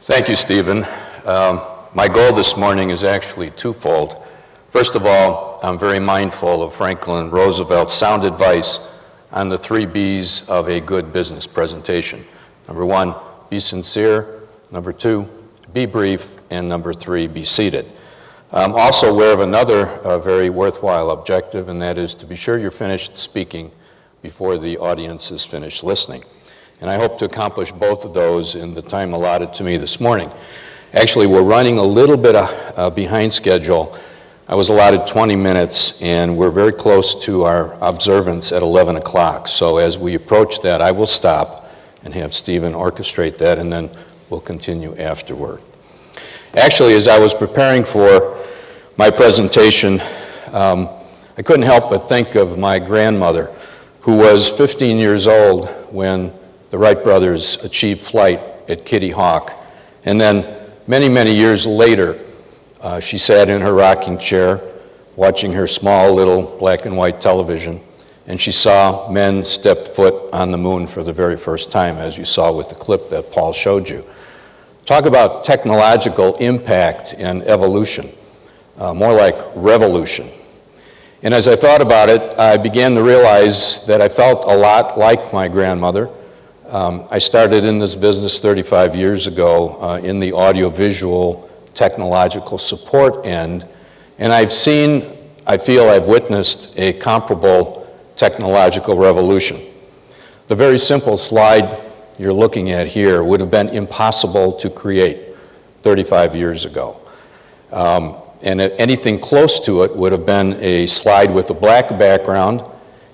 Thank you, Stephen. My goal this morning is actually twofold. First of all, I'm very mindful of Franklin Roosevelt's sound advice on the 3 B's of a good business presentation. Number 1, be sincere. Number 2, be brief. And number 3, be seated. I'm also aware of another very worthwhile objective, and that is to be sure you're finished speaking before the audience is finished listening. And I hope to accomplish both of those in the time allotted to me this morning. Actually, we're running a little bit behind schedule. I was allotted 20 minutes, and we're very close to our observance at 11 o'clock. So as we approach that, I will stop and have Stephen orchestrate that, and then we'll continue afterward. Actually, as I was preparing for my presentation, I couldn't help but think of my grandmother, who was 15 years old when the Wright brothers achieved flight at Kitty Hawk. And then many, many years later, she sat in her rocking chair watching her small little black and white television, and she saw men step foot on the moon for the very first time, as you saw with the clip that Paul showed you. Talk about technological impact and evolution, more like revolution. And as I thought about it, I began to realize that I felt a lot like my grandmother. I started in this business 35 years ago in the audiovisual technological support end, and I feel I've witnessed a comparable technological revolution. The very simple slide you're looking at here would have been impossible to create 35 years ago. And anything close to it would have been a slide with a black background,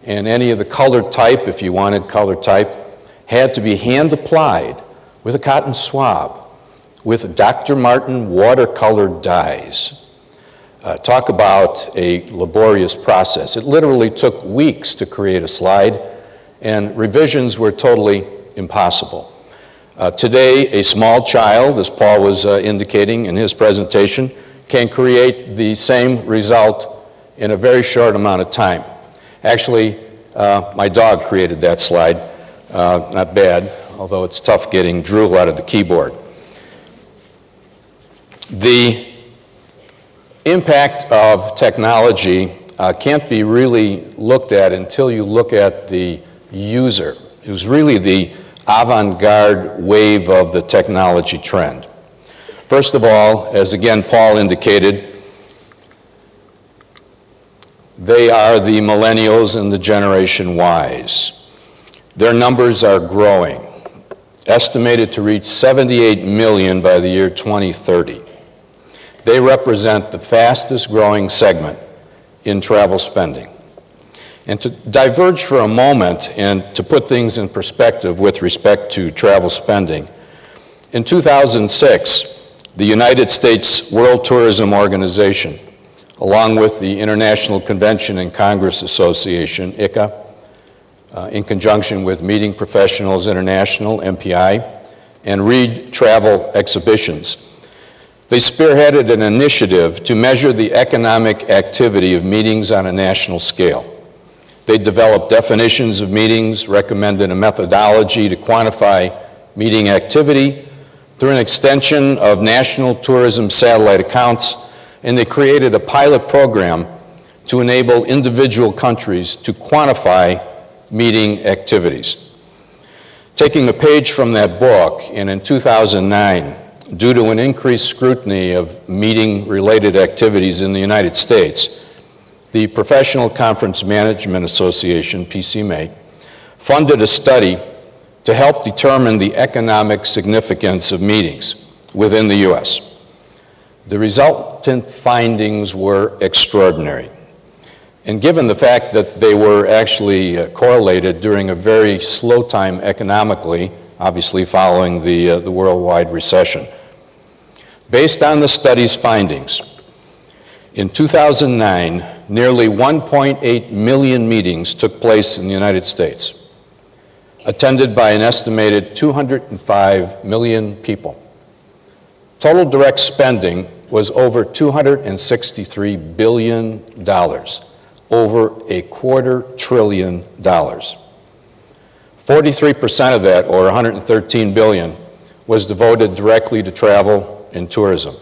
and any of the colored type, if you wanted color type, had to be hand applied with a cotton swab with Dr. Martin watercolor dyes. Talk about a laborious process. It literally took weeks to create a slide, and revisions were totally impossible. Today, a small child, as Paul was indicating in his presentation, can create the same result in a very short amount of time. Actually, my dog created that slide. Not bad, although it's tough getting drool out of the keyboard. The impact of technology can't be really looked at until you look at the user. It was really the avant-garde wave of the technology trend. First of all, as again Paul indicated, they are the millennials and the Generation Ys. Their numbers are growing, estimated to reach 78 million by the year 2030. They represent the fastest growing segment in travel spending. And to diverge for a moment and to put things in perspective with respect to travel spending, in 2006, the United States World Tourism Organization, along with the International Convention and Congress Association, ICA, in conjunction with Meeting Professionals International, MPI, and Reed Travel Exhibitions, they spearheaded an initiative to measure the economic activity of meetings on a national scale. They developed definitions of meetings, recommended a methodology to quantify meeting activity through an extension of national tourism satellite accounts, and they created a pilot program to enable individual countries to quantify meeting activities. Taking a page from that book, and in 2009, due to an increased scrutiny of meeting-related activities in the United States, the Professional Conference Management Association, PCMA, funded a study to help determine the economic significance of meetings within the U.S. The resultant findings were extraordinary. And given the fact that they were actually correlated during a very slow time economically, obviously following the worldwide recession. Based on the study's findings, in 2009, nearly 1.8 million meetings took place in the United States, attended by an estimated 205 million people. Total direct spending was over $263 billion, over $250 billion. 43% of that, or $113 billion, was devoted directly to travel and tourism.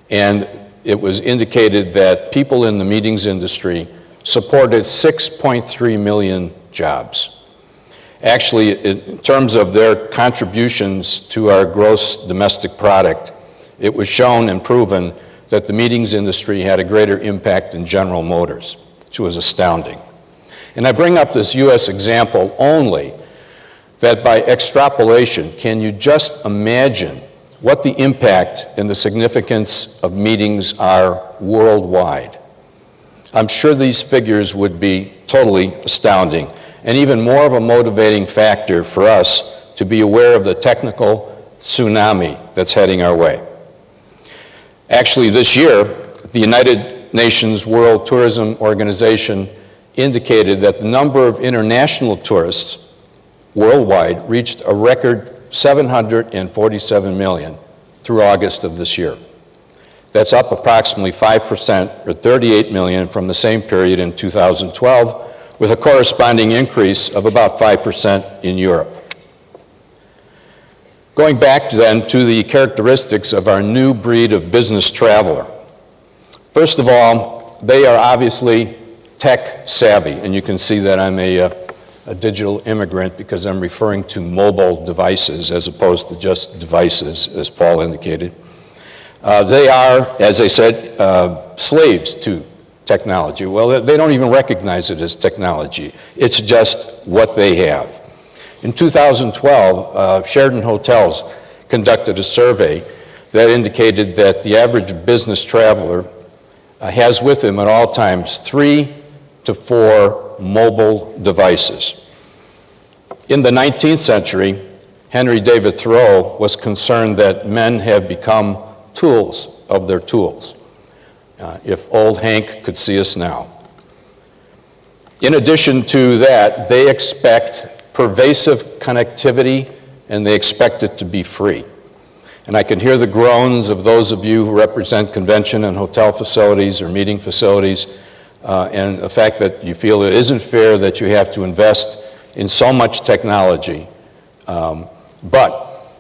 And it was indicated that people in the meetings industry supported 6.3 million jobs. Actually, in terms of their contributions to our gross domestic product, it was shown and proven that the meetings industry had a greater impact than General Motors, which was astounding. And I bring up this US example only that by extrapolation, can you just imagine what the impact and the significance of meetings are worldwide? I'm sure these figures would be totally astounding, and even more of a motivating factor for us to be aware of the technical tsunami that's heading our way. Actually, this year, the United Nations World Tourism Organization indicated that the number of international tourists worldwide reached a record 747 million through August of this year. That's up approximately 5%, or 38 million, from the same period in 2012, with a corresponding increase of about 5% in Europe. Going back then to the characteristics of our new breed of business traveler. First of all, they are obviously tech savvy, and you can see that I'm a digital immigrant because I'm referring to mobile devices as opposed to just devices, as Paul indicated. They are, as I said, slaves to technology. Well, they don't even recognize it as technology. It's just what they have. In 2012, Sheraton Hotels conducted a survey that indicated that the average business traveler has with him at all times 3 to 4 mobile devices. In the 19th century, Henry David Thoreau was concerned that men have become tools of their tools. If old Hank could see us now. In addition to that, they expect pervasive connectivity, and they expect it to be free. And I can hear the groans of those of you who represent convention and hotel facilities or meeting facilities, and the fact that you feel it isn't fair that you have to invest in so much technology. But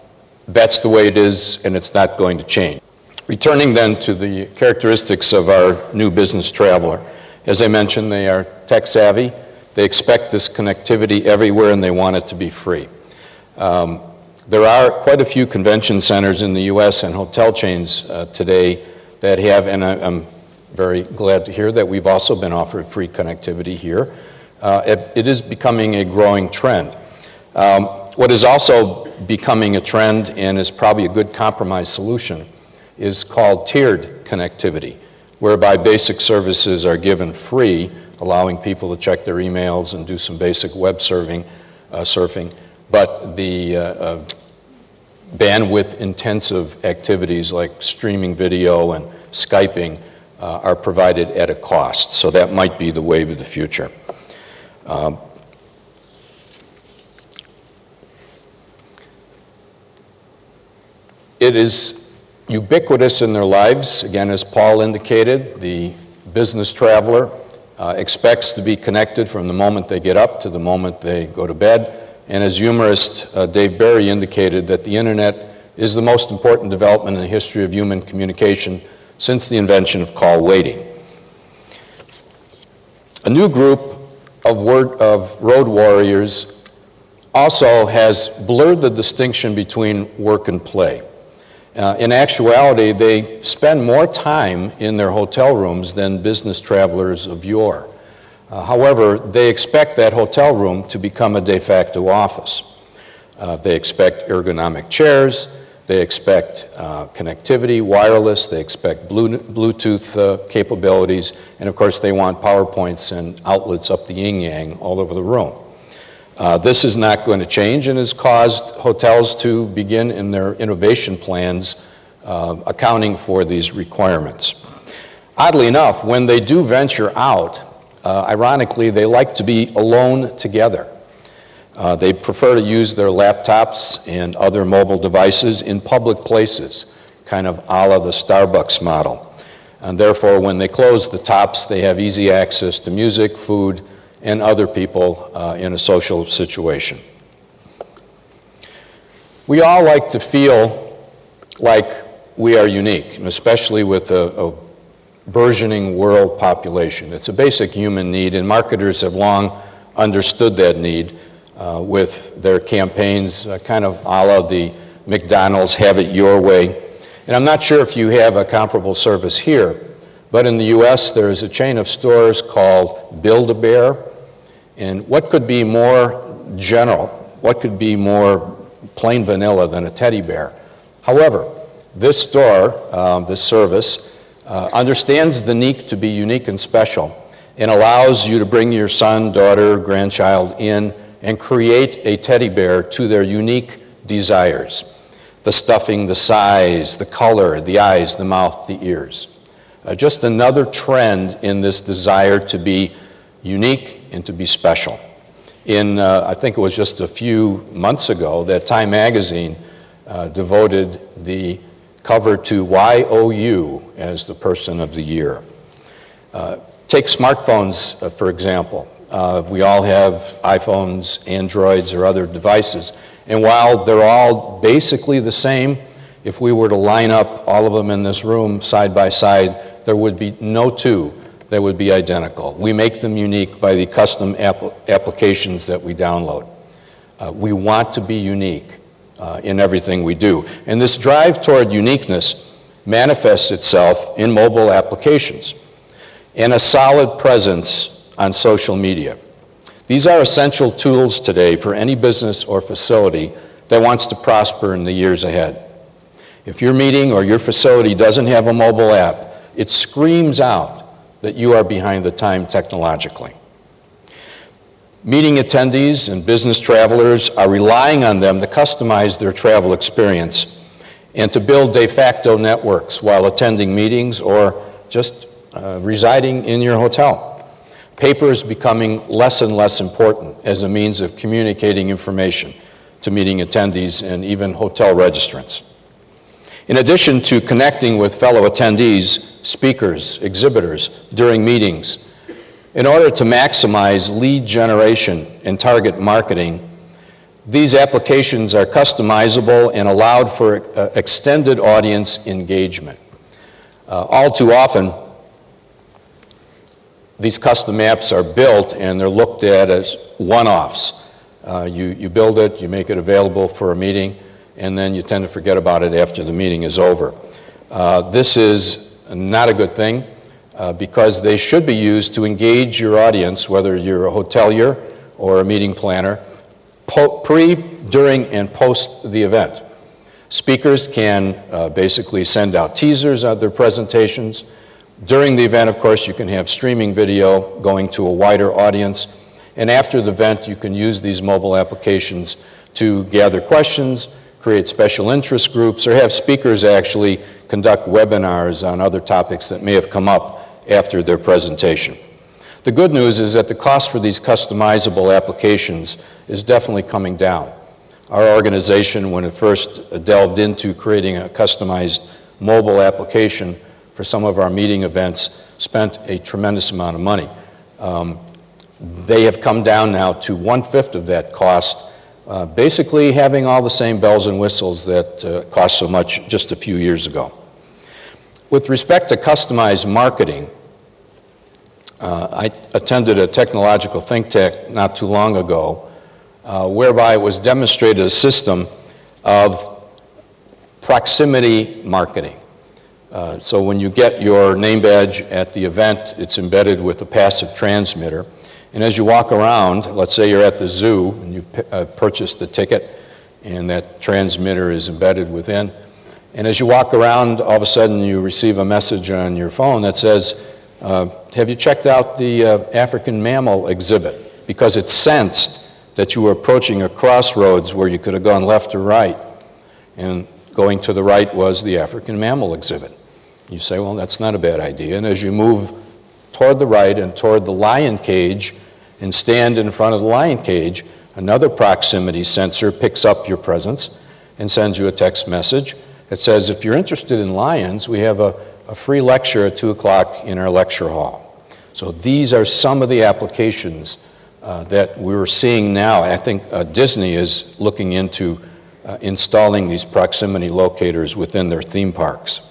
that's the way it is, and it's not going to change. Returning then to the characteristics of our new business traveler. As I mentioned, they are tech savvy. They expect this connectivity everywhere, and they want it to be free. There are quite a few convention centers in the US and hotel chains today that have, and I'm very glad to hear that we've also been offered free connectivity here. It is becoming a growing trend. What is also becoming a trend, and is probably a good compromise solution, is called tiered connectivity, whereby basic services are given free, allowing people to check their emails and do some basic web surfing, but the bandwidth-intensive activities like streaming video and Skyping are provided at a cost. So that might be the wave of the future. It is ubiquitous in their lives. Again, as Paul indicated, the business traveler expects to be connected from the moment they get up to the moment they go to bed. And as humorist Dave Barry indicated, that the internet is the most important development in the history of human communication since the invention of call waiting. A new group of road warriors also has blurred the distinction between work and play. In actuality, they spend more time in their hotel rooms than business travelers of yore. However, they expect that hotel room to become a de facto office. They expect ergonomic chairs, they expect connectivity, wireless, they expect Bluetooth capabilities, and of course they want PowerPoints and outlets up the yin-yang all over the room. This is not going to change and has caused hotels to begin in their innovation plans accounting for these requirements. Oddly enough, when they do venture out, ironically, they like to be alone together. They prefer to use their laptops and other mobile devices in public places, kind of a la the Starbucks model. And therefore, when they close the tops, they have easy access to music, food, and other people in a social situation. We all like to feel like we are unique, and especially with a burgeoning world population. It's a basic human need, and marketers have long understood that need with their campaigns, kind of a la the McDonald's Have It Your Way. And I'm not sure if you have a comparable service here, but in the US there is a chain of stores called Build-A-Bear. And what could be more general, what could be more plain vanilla than a teddy bear? However, this store, this service, understands the need to be unique and special and allows you to bring your son, daughter, grandchild in and create a teddy bear to their unique desires. The stuffing, the size, the color, the eyes, the mouth, the ears. Just another trend in this desire to be unique and to be special. I think it was just a few months ago that Time magazine devoted the cover to YOU as the person of the year. Take smartphones, for example. We all have iPhones, Androids, or other devices. And while they're all basically the same, if we were to line up all of them in this room side by side, there would be no two that would be identical. We make them unique by the custom applications that we download. We want to be unique in everything we do. And this drive toward uniqueness manifests itself in mobile applications and a solid presence on social media. These are essential tools today for any business or facility that wants to prosper in the years ahead. If your meeting or your facility doesn't have a mobile app, it screams out that you are behind the time technologically. Meeting attendees and business travelers are relying on them to customize their travel experience and to build de facto networks while attending meetings or just residing in your hotel. Paper is becoming less and less important as a means of communicating information to meeting attendees and even hotel registrants. In addition to connecting with fellow attendees, speakers, exhibitors during meetings, in order to maximize lead generation and target marketing, these applications are customizable and allowed for extended audience engagement. All too often, these custom apps are built and they're looked at as one-offs. You build it, you make it available for a meeting, and then you tend to forget about it after the meeting is over. This is not a good thing because they should be used to engage your audience, whether you're a hotelier or a meeting planner, pre, during, and post the event. Speakers can basically send out teasers of their presentations. During the event, of course, you can have streaming video going to a wider audience. And after the event, you can use these mobile applications to gather questions, create special interest groups, or have speakers actually conduct webinars on other topics that may have come up after their presentation. The good news is that the cost for these customizable applications is definitely coming down. Our organization, when it first delved into creating a customized mobile application for some of our meeting events, spent a tremendous amount of money. They have come down now to 1/5 of that cost, basically having all the same bells and whistles that cost so much just a few years ago. With respect to customized marketing, I attended a technological think tank not too long ago whereby it was demonstrated a system of proximity marketing. So when you get your name badge at the event, it's embedded with a passive transmitter. And as you walk around, let's say you're at the zoo and you've purchased a ticket and that transmitter is embedded within. And as you walk around, all of a sudden you receive a message on your phone that says, have you checked out the African mammal exhibit? Because it sensed that you were approaching a crossroads where you could have gone left or right. And going to the right was the African mammal exhibit. You say, well, that's not a bad idea. And as you move toward the right and toward the lion cage and stand in front of the lion cage, another proximity sensor picks up your presence and sends you a text message that says, if you're interested in lions, we have a free lecture at 2 o'clock in our lecture hall. So these are some of the applications that we're seeing now. I think Disney is looking into installing these proximity locators within their theme parks.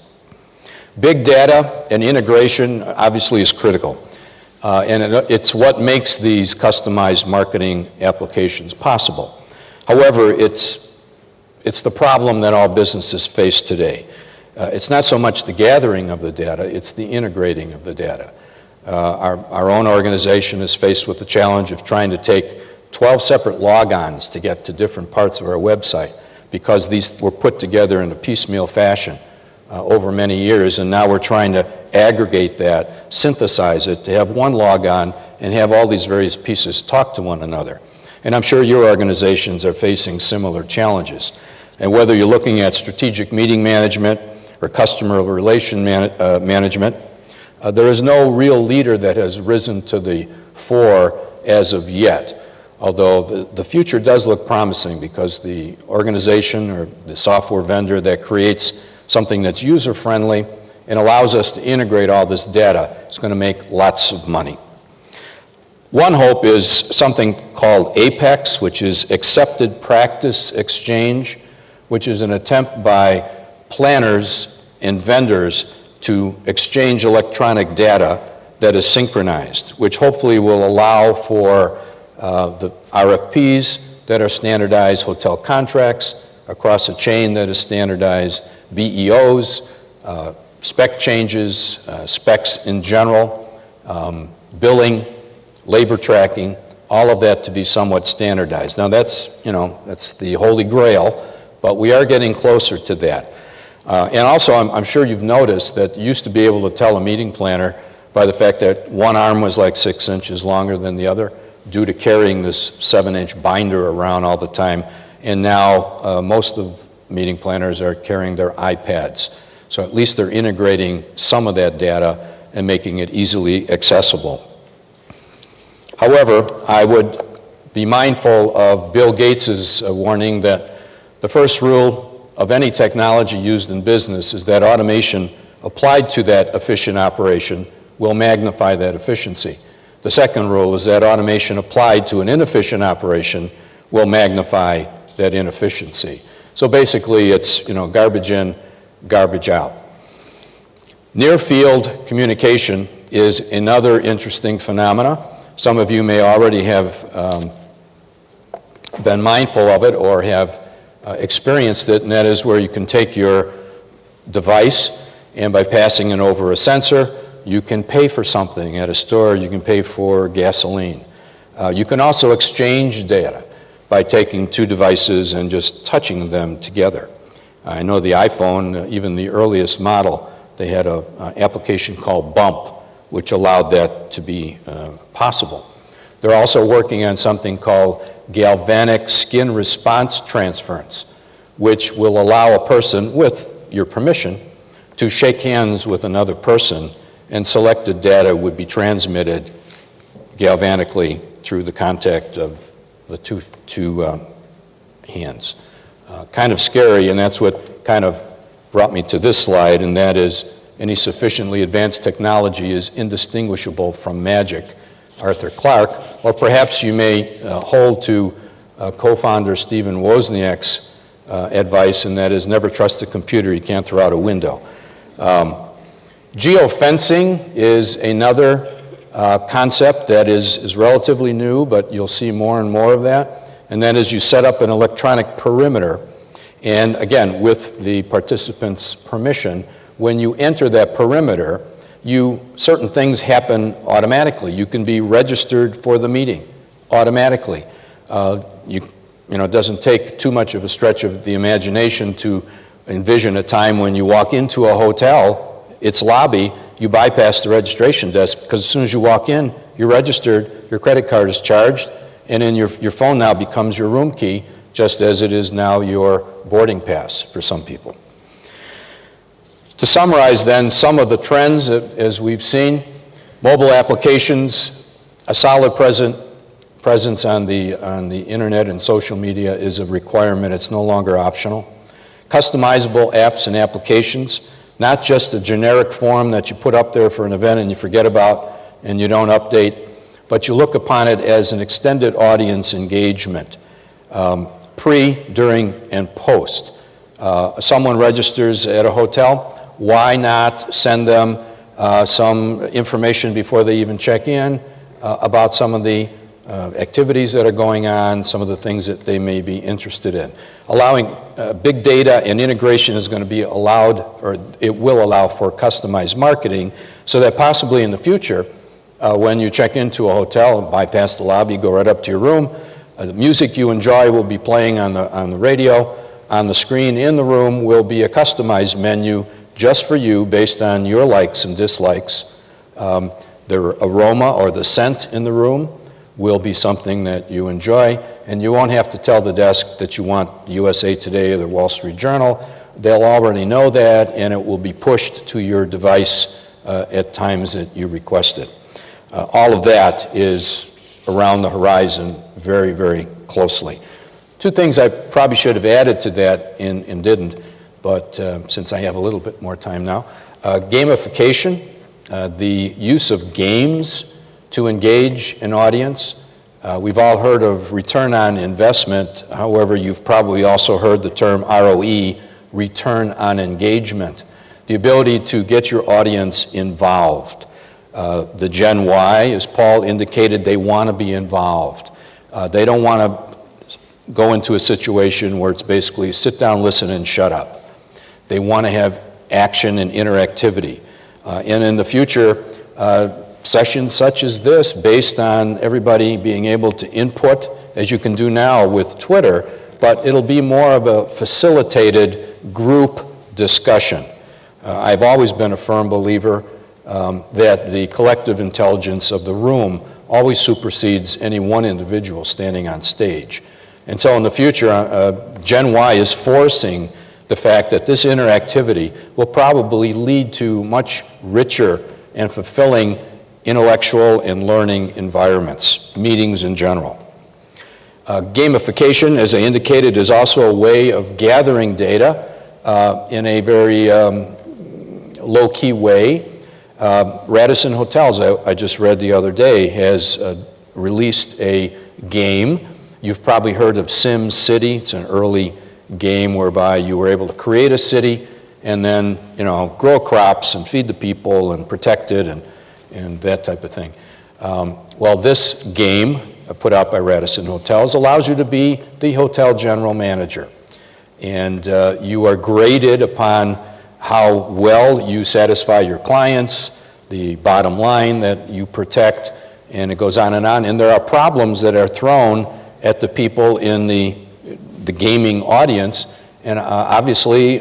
Big data and integration obviously is critical, and it's what makes these customized marketing applications possible. However, it's the problem that all businesses face today. It's not so much the gathering of the data, it's the integrating of the data. Our own organization is faced with the challenge of trying to take 12 separate logons to get to different parts of our website, because these were put together in a piecemeal fashion over many years, and now we're trying to aggregate that, synthesize it, to have one logon and have all these various pieces talk to one another. And I'm sure your organizations are facing similar challenges. And whether you're looking at strategic meeting management or customer relation management, there is no real leader that has risen to the fore as of yet. Although the future does look promising, because the organization or the software vendor that creates something that's user-friendly and allows us to integrate all this data is going to make lots of money. One hope is something called APEX, which is Accepted Practice Exchange, which is an attempt by planners and vendors to exchange electronic data that is synchronized, which hopefully will allow for the RFPs that are standardized, hotel contracts across a chain that is standardized, BEOs, spec changes, specs in general, billing, labor tracking, all of that to be somewhat standardized. Now that's the holy grail, but we are getting closer to that. And also, I'm sure you've noticed that you used to be able to tell a meeting planner by the fact that one arm was like 6 inches longer than the other, due to carrying this 7-inch binder around all the time. And now most of meeting planners are carrying their iPads. So at least they're integrating some of that data and making it easily accessible. However, I would be mindful of Bill Gates's warning that the first rule of any technology used in business is that automation applied to that efficient operation will magnify that efficiency. The second rule is that automation applied to an inefficient operation will magnify that inefficiency. So basically it's garbage in, garbage out. Near-field communication is another interesting phenomena. Some of you may already have been mindful of it or have experienced it, and that is where you can take your device and by passing it over a sensor, you can pay for something at a store. You can pay for gasoline. You can also exchange data by taking two devices and just touching them together. I know the iPhone, even the earliest model, they had an application called Bump, which allowed that to be possible. They're also working on something called galvanic skin response transference, which will allow a person, with your permission, to shake hands with another person, and selected data would be transmitted galvanically through the contact of the two hands. Kind of scary, and that's what kind of brought me to this slide, and that is any sufficiently advanced technology is indistinguishable from magic, Arthur Clarke, or perhaps you may hold to co-founder Stephen Wozniak's advice, and that is never trust a computer you can't throw out a window. Geofencing is another concept that is relatively new, but you'll see more and more of that, and that is you set up an electronic perimeter, and again, with the participant's permission, when you enter that perimeter, certain things happen automatically. You can be registered for the meeting automatically. It doesn't take too much of a stretch of the imagination to envision a time when you walk into a hotel, its lobby, you bypass the registration desk, because as soon as you walk in, you're registered, your credit card is charged, and then your phone now becomes your room key, just as it is now your boarding pass for some people. To summarize then some of the trends as we've seen, mobile applications, a solid presence on the internet and social media is a requirement. It's no longer optional. Customizable apps and applications, not just a generic form that you put up there for an event and you forget about and you don't update, but you look upon it as an extended audience engagement. pre, during, and post. Someone registers at a hotel, why not send them some information before they even check in about some of the activities that are going on, some of the things that they may be interested in. Allowing big data and integration is going to be allowed, or it will allow for customized marketing, so that possibly in the future, when you check into a hotel, bypass the lobby, go right up to your room, the music you enjoy will be playing on the radio. On the screen in the room will be a customized menu just for you based on your likes and dislikes. The aroma or the scent in the room will be something that you enjoy, and you won't have to tell the desk that you want USA Today or the Wall Street Journal. They'll already know that, and it will be pushed to your device at times that you request it. All of that is around the horizon very, very closely. Two things I probably should have added to that and didn't, but since I have a little bit more time now. Gamification, the use of games to engage an audience. We've all heard of return on investment. However, you've probably also heard the term ROE, return on engagement. The ability to get your audience involved. The Gen Y, as Paul indicated, they want to be involved. They don't want to go into a situation where it's basically sit down, listen, and shut up. They want to have action and interactivity. And in the future, sessions such as this, based on everybody being able to input, as you can do now with Twitter, but it'll be more of a facilitated group discussion. I've always been a firm believer that the collective intelligence of the room always supersedes any one individual standing on stage. And so in the future, Gen Y is forcing the fact that this interactivity will probably lead to much richer and fulfilling intellectual and learning environments, meetings in general. Gamification, as I indicated, is also a way of gathering data in a very low-key way. Radisson Hotels, I just read the other day, has released a game. You've probably heard of Sim City. It's an early game whereby you were able to create a city and then, grow crops and feed the people and protect it and that type of thing. Well, this game put out by Radisson Hotels allows you to be the hotel general manager. And you are graded upon how well you satisfy your clients, the bottom line that you protect, and it goes on. And there are problems that are thrown at the people in the gaming audience, and obviously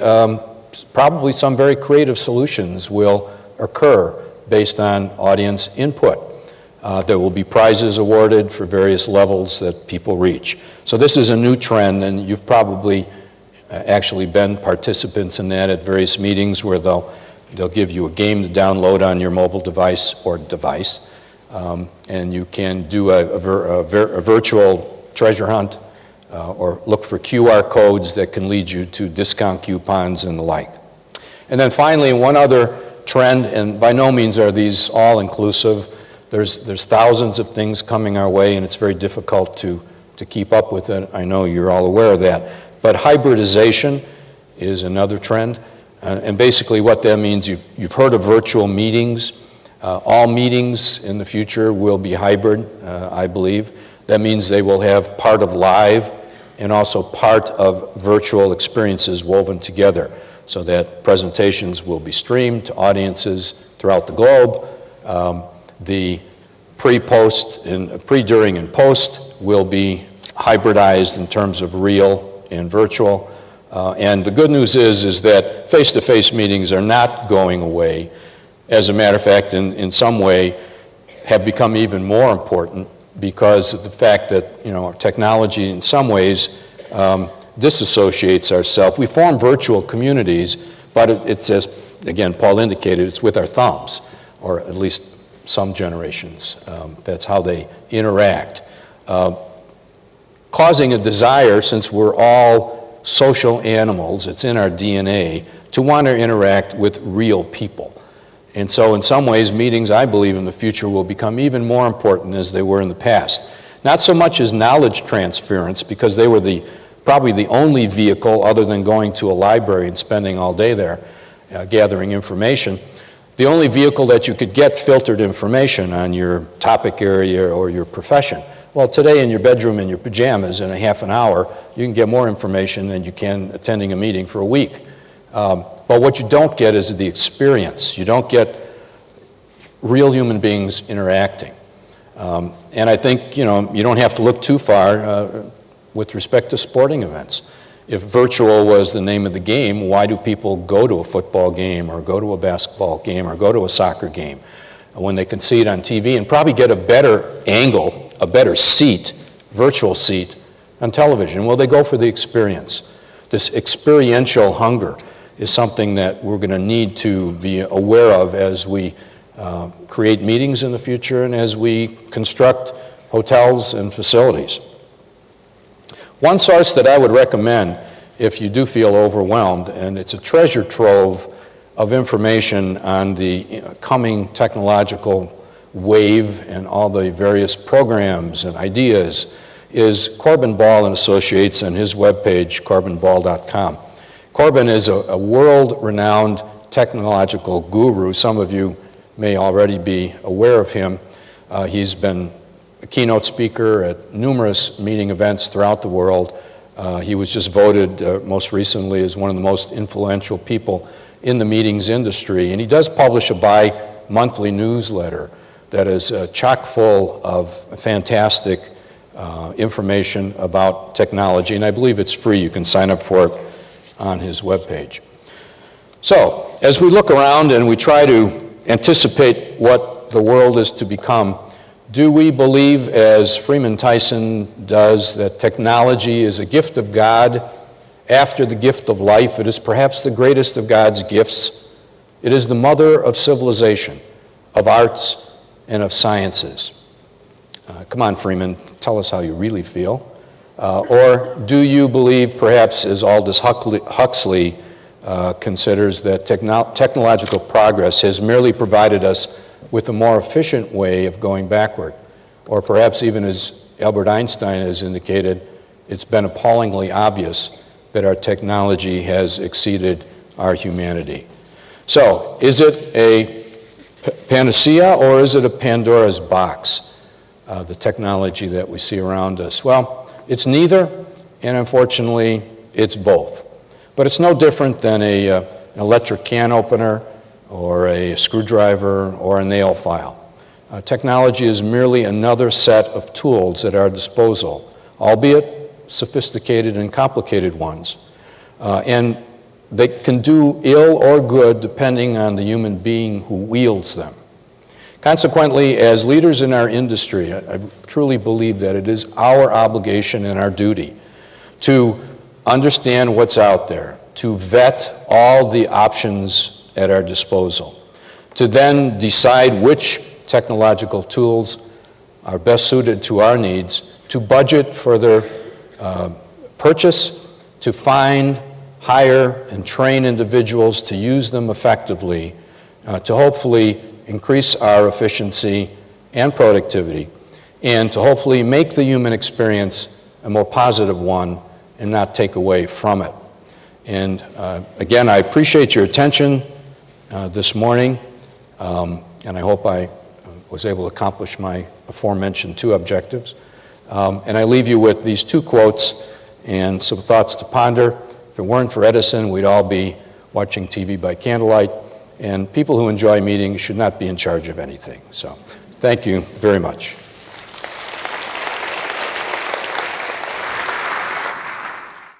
probably some very creative solutions will occur based on audience input. There will be prizes awarded for various levels that people reach. So this is a new trend, and you've probably actually been participants in that at various meetings where they'll give you a game to download on your mobile device or device, and you can do a virtual treasure hunt or look for QR codes that can lead you to discount coupons and the like. And then finally, one other trend, and by no means are these all inclusive. There's thousands of things coming our way, and it's very difficult to keep up with it. I know you're all aware of that. But hybridization is another trend. And basically what that means, you've heard of virtual meetings. All meetings in the future will be hybrid, I believe. That means they will have part of live and also part of virtual experiences woven together, so that presentations will be streamed to audiences throughout the globe. The pre-post and pre, during, and post will be hybridized in terms of real and virtual. And the good news is that face-to-face meetings are not going away. As a matter of fact, in some way, have become even more important because of the fact that our technology in some ways disassociates ourselves. We form virtual communities, but it's, as again Paul indicated, it's with our thumbs, or at least some generations. That's how they interact. Causing a desire, since we're all social animals, it's in our DNA, to want to interact with real people. And so in some ways, meetings, I believe, in the future will become even more important as they were in the past. Not so much as knowledge transference, because they were the probably the only vehicle other than going to a library and spending all day there gathering information, the only vehicle that you could get filtered information on your topic area or your profession. Well, today in your bedroom in your pajamas in a half an hour, you can get more information than you can attending a meeting for a week. But what you don't get is the experience. You don't get real human beings interacting. And I think, you don't have to look too far with respect to sporting events. If virtual was the name of the game, why do people go to a football game or go to a basketball game or go to a soccer game when they can see it on TV and probably get a better angle, a better seat, virtual seat on television? Well, they go for the experience. This experiential hunger is something that we're going to need to be aware of as we create meetings in the future and as we construct hotels and facilities. One source that I would recommend if you do feel overwhelmed, and it's a treasure trove of information on the coming technological wave and all the various programs and ideas, is Corbin Ball and Associates and his webpage, corbinball.com. Corbin is a world-renowned technological guru. Some of you may already be aware of him. He's been a keynote speaker at numerous meeting events throughout the world. He was just voted most recently as one of the most influential people in the meetings industry. And he does publish a bi-monthly newsletter that is chock full of fantastic information about technology. And I believe it's free. You can sign up for it on his webpage. So, as we look around and we try to anticipate what the world is to become, do we believe, as Freeman Tyson does, that technology is a gift of God after the gift of life? It is perhaps the greatest of God's gifts. It is the mother of civilization, of arts, and of sciences. Come on, Freeman, tell us how you really feel. Or do you believe, perhaps as Aldous Huxley considers, that technological progress has merely provided us with a more efficient way of going backward? Or perhaps even as Albert Einstein has indicated, it's been appallingly obvious that our technology has exceeded our humanity. So, is it a panacea or is it a Pandora's box, the technology that we see around us? Well, it's neither, and unfortunately, it's both. But it's no different than an electric can opener or a screwdriver or a nail file. Technology is merely another set of tools at our disposal, albeit sophisticated and complicated ones. And they can do ill or good depending on the human being who wields them. Consequently, as leaders in our industry, I truly believe that it is our obligation and our duty to understand what's out there, to vet all the options at our disposal, to then decide which technological tools are best suited to our needs, to budget for their purchase, to find, hire, and train individuals to use them effectively, to hopefully increase our efficiency and productivity, and to hopefully make the human experience a more positive one and not take away from it. And again, I appreciate your attention this morning, and I hope I was able to accomplish my aforementioned two objectives. And I leave you with these two quotes and some thoughts to ponder. If it weren't for Edison, we'd all be watching TV by candlelight, and people who enjoy meetings should not be in charge of anything. So, thank you very much.